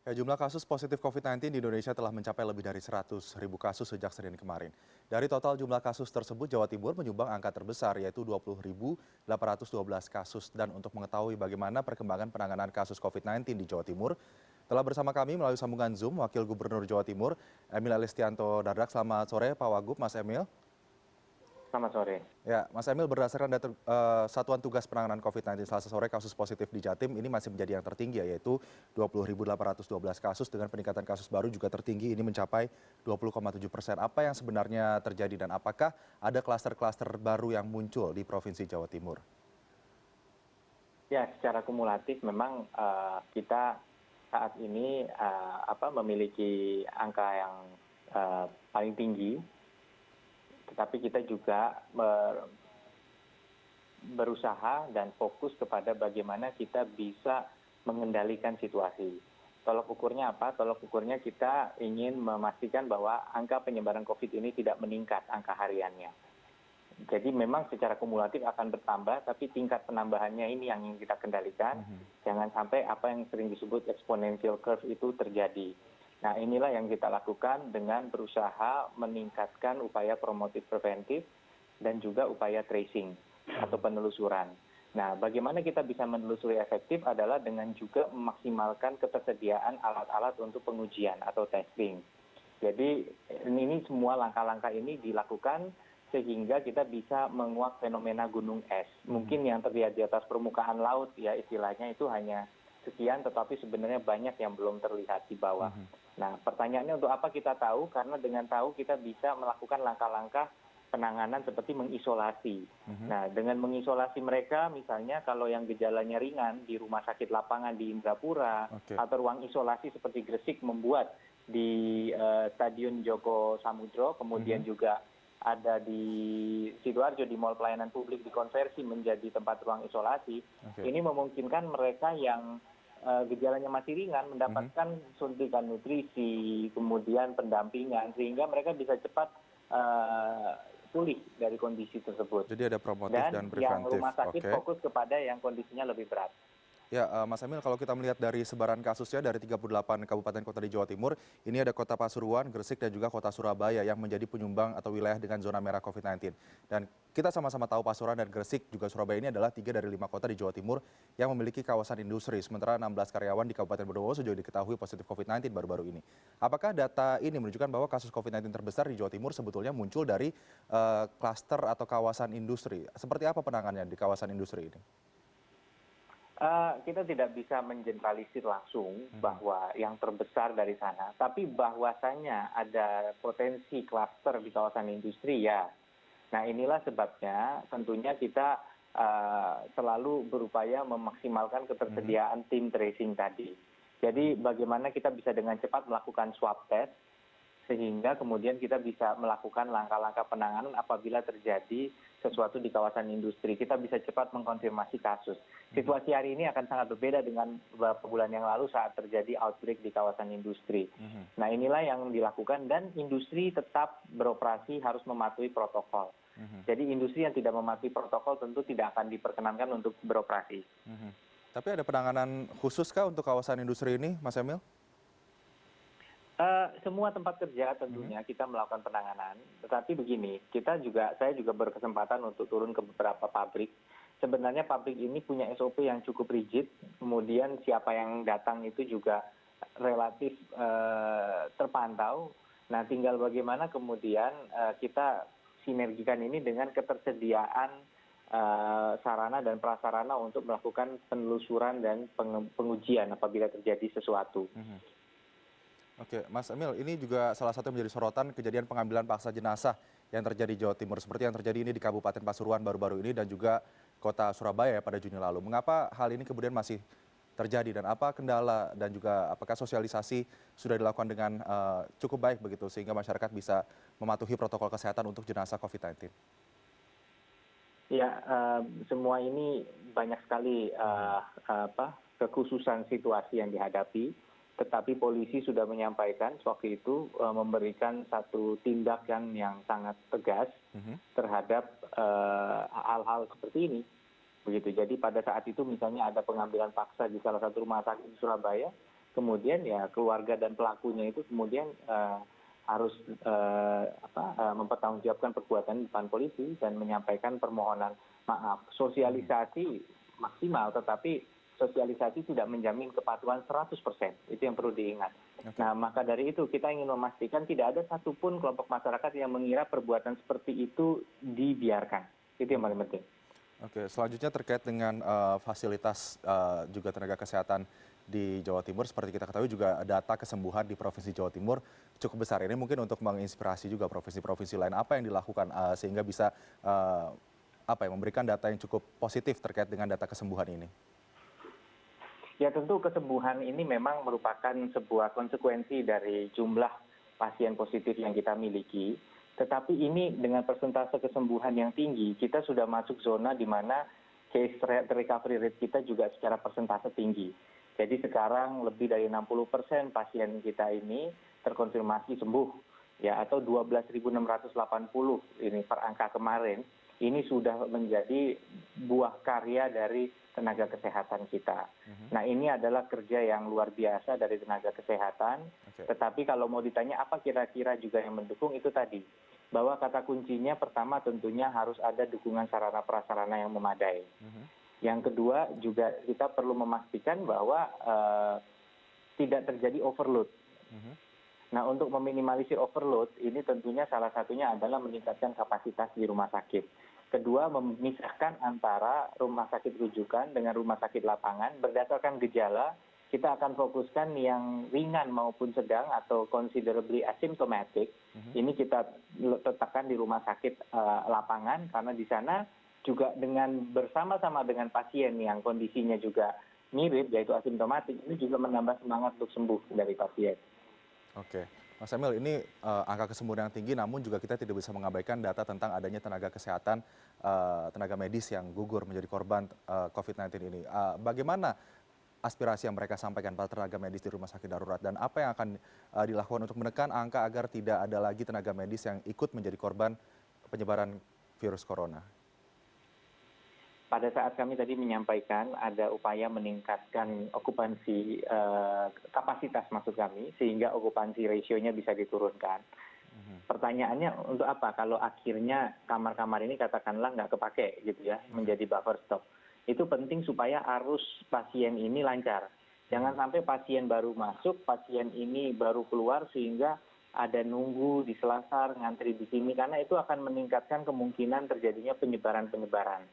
Ya, jumlah kasus positif COVID-19 di Indonesia telah mencapai lebih dari 100.000 kasus sejak Senin kemarin. Dari total jumlah kasus tersebut, Jawa Timur menyumbang angka terbesar yaitu 20.812 kasus. Dan untuk mengetahui bagaimana perkembangan penanganan kasus COVID-19 di Jawa Timur, telah bersama kami melalui sambungan Zoom Wakil Gubernur Jawa Timur, Emil Elistianto Dardak. Selamat sore Pak Wagub, Mas Emil. Selamat sore. Ya, Mas Emil, berdasarkan data Satuan Tugas Penanganan COVID-19 Selasa sore, kasus positif di Jatim ini masih menjadi yang tertinggi, yaitu 20.812 kasus dengan peningkatan kasus baru juga tertinggi, ini mencapai 20,7%. Apa yang sebenarnya terjadi dan apakah ada klaster-klaster baru yang muncul di Provinsi Jawa Timur? Ya, secara kumulatif memang kita saat ini memiliki angka yang paling tinggi, tetapi kita juga berusaha dan fokus kepada bagaimana kita bisa mengendalikan situasi. Tolok ukurnya apa? Tolok ukurnya kita ingin memastikan bahwa angka penyebaran COVID ini tidak meningkat angka hariannya. Jadi memang secara kumulatif akan bertambah, tapi tingkat penambahannya ini yang ingin kita kendalikan. Jangan sampai apa yang sering disebut exponential curve itu terjadi. Nah, inilah yang kita lakukan dengan berusaha meningkatkan upaya promotif preventif dan juga upaya tracing atau penelusuran. Nah, bagaimana kita bisa menelusuri efektif adalah dengan juga memaksimalkan ketersediaan alat-alat untuk pengujian atau testing. Jadi ini semua langkah-langkah ini dilakukan sehingga kita bisa menguak fenomena gunung es. Mungkin yang terlihat di atas permukaan laut ya istilahnya itu hanya sekian, tetapi sebenarnya banyak yang belum terlihat di bawah. Nah, pertanyaannya untuk apa kita tahu? Karena dengan tahu kita bisa melakukan langkah-langkah penanganan seperti mengisolasi. Nah, dengan mengisolasi mereka, misalnya kalau yang gejalanya ringan di rumah sakit lapangan di Indrapura, Oke. atau ruang isolasi seperti Gresik membuat di Stadion Joko Samudro, kemudian juga ada di Sidoarjo di Mall Pelayanan Publik dikonversi menjadi tempat ruang isolasi. Oke. Ini memungkinkan mereka yang gejalanya masih ringan mendapatkan suntikan nutrisi, kemudian pendampingan, sehingga mereka bisa cepat pulih dari kondisi tersebut. Jadi ada promotif dan Dan yang preventif. rumah sakit Oke. fokus kepada yang kondisinya lebih berat. Ya, Mas Emil, kalau kita melihat dari sebaran kasusnya dari 38 kabupaten kota di Jawa Timur, ini ada Kota Pasuruan, Gresik, dan juga Kota Surabaya yang menjadi penyumbang atau wilayah dengan zona merah COVID-19. Dan kita sama-sama tahu Pasuruan dan Gresik juga Surabaya ini adalah 3 dari 5 kota di Jawa Timur yang memiliki kawasan industri. Sementara 16 karyawan di Kabupaten Bondowoso juga diketahui positif COVID-19 baru-baru ini. Apakah data ini menunjukkan bahwa kasus COVID-19 terbesar di Jawa Timur sebetulnya muncul dari klaster atau kawasan industri? Seperti apa penanganannya di kawasan industri ini? Kita tidak bisa mengeneralisir langsung bahwa yang terbesar dari sana, tapi bahwasannya ada potensi klaster di kawasan industri ya. Nah, inilah sebabnya tentunya kita selalu berupaya memaksimalkan ketersediaan tim tracing tadi. Jadi bagaimana kita bisa dengan cepat melakukan swab test sehingga kemudian kita bisa melakukan langkah-langkah penanganan apabila terjadi sesuatu di kawasan industri. Kita bisa cepat mengkonfirmasi kasus. Situasi hari ini akan sangat berbeda dengan beberapa bulan yang lalu saat terjadi outbreak di kawasan industri. Nah, inilah yang dilakukan dan industri tetap beroperasi harus mematuhi protokol. Jadi industri yang tidak mematuhi protokol tentu tidak akan diperkenankan untuk beroperasi. Tapi ada penanganan khusus kah untuk kawasan industri ini, Mas Emil? Semua tempat kerja tentunya kita melakukan penanganan, tetapi begini, saya juga berkesempatan untuk turun ke beberapa pabrik. Sebenarnya pabrik ini punya SOP yang cukup rigid, kemudian siapa yang datang itu juga relatif terpantau. Nah, tinggal bagaimana kemudian kita sinergikan ini dengan ketersediaan sarana dan prasarana untuk melakukan penelusuran dan pengujian apabila terjadi sesuatu. Oke, Mas Emil, ini juga salah satu yang menjadi sorotan kejadian pengambilan paksa jenazah yang terjadi di Jawa Timur. Seperti yang terjadi ini di Kabupaten Pasuruan baru-baru ini dan juga Kota Surabaya pada Juni lalu. Mengapa hal ini kemudian masih terjadi dan apa kendala dan juga apakah sosialisasi sudah dilakukan dengan cukup baik begitu sehingga masyarakat bisa mematuhi protokol kesehatan untuk jenazah COVID-19? Ya, semua ini banyak sekali kekhususan situasi yang dihadapi, tetapi polisi sudah menyampaikan waktu itu memberikan satu tindakan yang sangat tegas terhadap hal-hal seperti ini. Begitu. Jadi pada saat itu misalnya ada pengambilan paksa di salah satu rumah sakit di Surabaya, kemudian ya keluarga dan pelakunya itu kemudian harus mempertanggungjawabkan perbuatan di depan polisi dan menyampaikan permohonan maaf. Sosialisasi maksimal, tetapi sosialisasi tidak menjamin kepatuhan 100%. Itu yang perlu diingat. Oke. Nah, maka dari itu kita ingin memastikan tidak ada satupun kelompok masyarakat yang mengira perbuatan seperti itu dibiarkan. Itu yang paling penting. Oke, selanjutnya terkait dengan fasilitas juga tenaga kesehatan di Jawa Timur. Seperti kita ketahui juga data kesembuhan di Provinsi Jawa Timur cukup besar. Ini mungkin untuk menginspirasi juga provinsi-provinsi lain. Apa yang dilakukan sehingga bisa memberikan data yang cukup positif terkait dengan data kesembuhan ini? Ya tentu kesembuhan ini memang merupakan sebuah konsekuensi dari jumlah pasien positif yang kita miliki. Tetapi ini dengan persentase kesembuhan yang tinggi, kita sudah masuk zona di mana case recovery rate kita juga secara persentase tinggi. Jadi sekarang lebih dari 60% pasien kita ini terkonfirmasi sembuh, ya, atau 12.680 ini per angka kemarin. Ini sudah menjadi buah karya dari tenaga kesehatan kita. Nah, ini adalah kerja yang luar biasa dari tenaga kesehatan. Tetapi kalau mau ditanya apa kira-kira juga yang mendukung, itu tadi. Bahwa kata kuncinya pertama tentunya harus ada dukungan sarana prasarana yang memadai. Yang kedua juga kita perlu memastikan bahwa tidak terjadi overload. Nah, untuk meminimalisir overload, ini tentunya salah satunya adalah meningkatkan kapasitas di rumah sakit. Kedua, memisahkan antara rumah sakit rujukan dengan rumah sakit lapangan. Berdasarkan gejala, kita akan fokuskan yang ringan maupun sedang atau considerably asymptomatic. Ini kita letakkan di rumah sakit lapangan, karena di sana juga dengan bersama-sama dengan pasien yang kondisinya juga mirip, yaitu asimptomatik, ini juga menambah semangat untuk sembuh dari pasien. Oke, Mas Emil, ini angka kesembuhan yang tinggi, namun juga kita tidak bisa mengabaikan data tentang adanya tenaga kesehatan, tenaga medis yang gugur menjadi korban COVID-19 ini. Bagaimana aspirasi yang mereka sampaikan para tenaga medis di rumah sakit darurat, dan apa yang akan dilakukan untuk menekan angka agar tidak ada lagi tenaga medis yang ikut menjadi korban penyebaran virus corona? Pada saat kami tadi menyampaikan ada upaya meningkatkan okupansi kapasitas maksud kami, sehingga okupansi rasionya bisa diturunkan. Pertanyaannya untuk apa kalau akhirnya kamar-kamar ini katakanlah nggak kepake gitu ya, menjadi buffer stock. Itu penting supaya arus pasien ini lancar. Jangan sampai pasien baru masuk, pasien ini baru keluar sehingga ada nunggu di selasar, ngantri di sini, karena itu akan meningkatkan kemungkinan terjadinya penyebaran-penyebaran.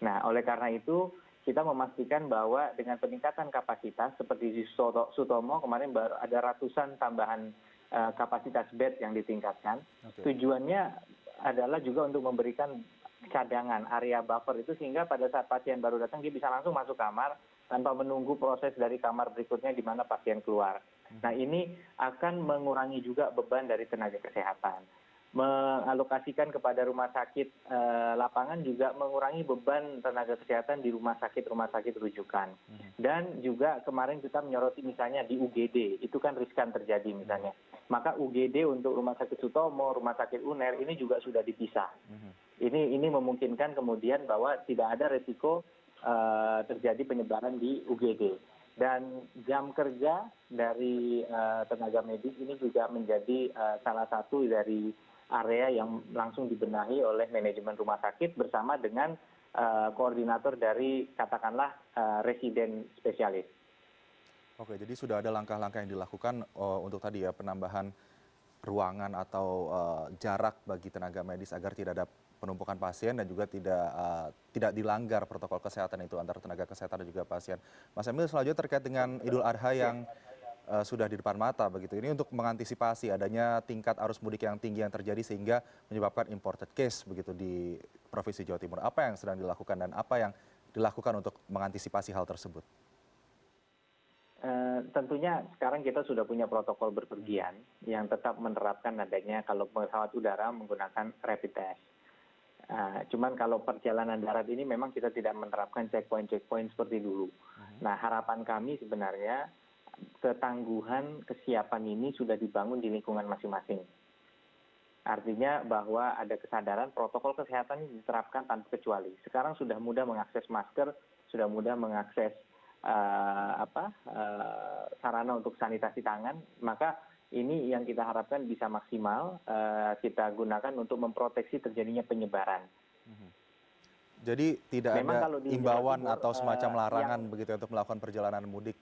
Nah, oleh karena itu kita memastikan bahwa dengan peningkatan kapasitas seperti di Sutomo kemarin baru ada ratusan tambahan kapasitas bed yang ditingkatkan. Tujuannya adalah juga untuk memberikan cadangan area buffer itu, sehingga pada saat pasien baru datang dia bisa langsung masuk kamar tanpa menunggu proses dari kamar berikutnya di mana pasien keluar. Nah, ini akan mengurangi juga beban dari tenaga kesehatan. Mengalokasikan kepada rumah sakit lapangan juga mengurangi beban tenaga kesehatan di rumah sakit rujukan. Dan juga kemarin kita menyoroti misalnya di UGD, itu kan riskan terjadi misalnya. Maka UGD untuk rumah sakit Sutomo, rumah sakit UNER ini juga sudah dipisah. Ini memungkinkan kemudian bahwa tidak ada resiko terjadi penyebaran di UGD. Dan jam kerja dari tenaga medis ini juga menjadi salah satu dari area yang langsung dibenahi oleh manajemen rumah sakit bersama dengan koordinator dari katakanlah residen spesialis. Oke, jadi sudah ada langkah-langkah yang dilakukan untuk tadi ya, penambahan ruangan atau jarak bagi tenaga medis agar tidak ada penumpukan pasien dan juga tidak dilanggar protokol kesehatan itu antara tenaga kesehatan dan juga pasien. Mas Emil, selanjutnya terkait dengan Idul Adha yang sudah di depan mata begitu. Ini untuk mengantisipasi adanya tingkat arus mudik yang tinggi yang terjadi sehingga menyebabkan imported case begitu di Provinsi Jawa Timur. Apa yang sedang dilakukan dan apa yang dilakukan untuk mengantisipasi hal tersebut? Tentunya sekarang kita sudah punya protokol berpergian yang tetap menerapkan adanya kalau pesawat udara menggunakan rapid test. Cuman kalau perjalanan darat ini memang kita tidak menerapkan checkpoint seperti dulu. Nah, harapan kami sebenarnya ketangguhan kesiapan ini sudah dibangun di lingkungan masing-masing. Artinya bahwa ada kesadaran protokol kesehatan ini diterapkan tanpa kecuali. Sekarang sudah mudah mengakses masker, sudah mudah mengakses sarana untuk sanitasi tangan, maka ini yang kita harapkan bisa maksimal kita gunakan untuk memproteksi terjadinya penyebaran. Jadi tidak Memang ada kalau di Jawa imbauan Timur atau semacam yang larangan begitu ya untuk melakukan perjalanan mudik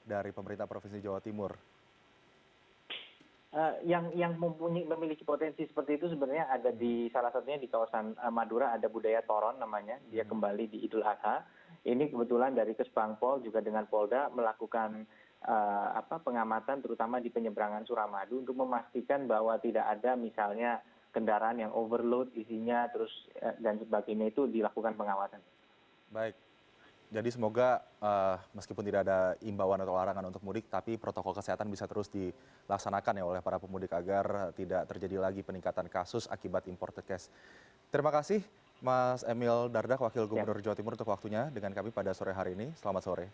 dari pemerintah Provinsi Jawa Timur? yang memiliki potensi seperti itu sebenarnya ada di salah satunya di kawasan Madura, ada budaya Toron namanya, dia kembali di Idul Adha. Ini kebetulan dari Kesbangpol juga dengan Polda melakukan pengamatan terutama di penyeberangan Suramadu untuk memastikan bahwa tidak ada misalnya kendaraan yang overload isinya terus dan sebagainya, itu dilakukan pengawasan. Baik. Jadi semoga meskipun tidak ada imbauan atau larangan untuk mudik, tapi protokol kesehatan bisa terus dilaksanakan ya oleh para pemudik agar tidak terjadi lagi peningkatan kasus akibat imported case. Terima kasih Mas Emil Dardak, Wakil Ya. Gubernur Jawa Timur untuk waktunya dengan kami pada sore hari ini. Selamat sore.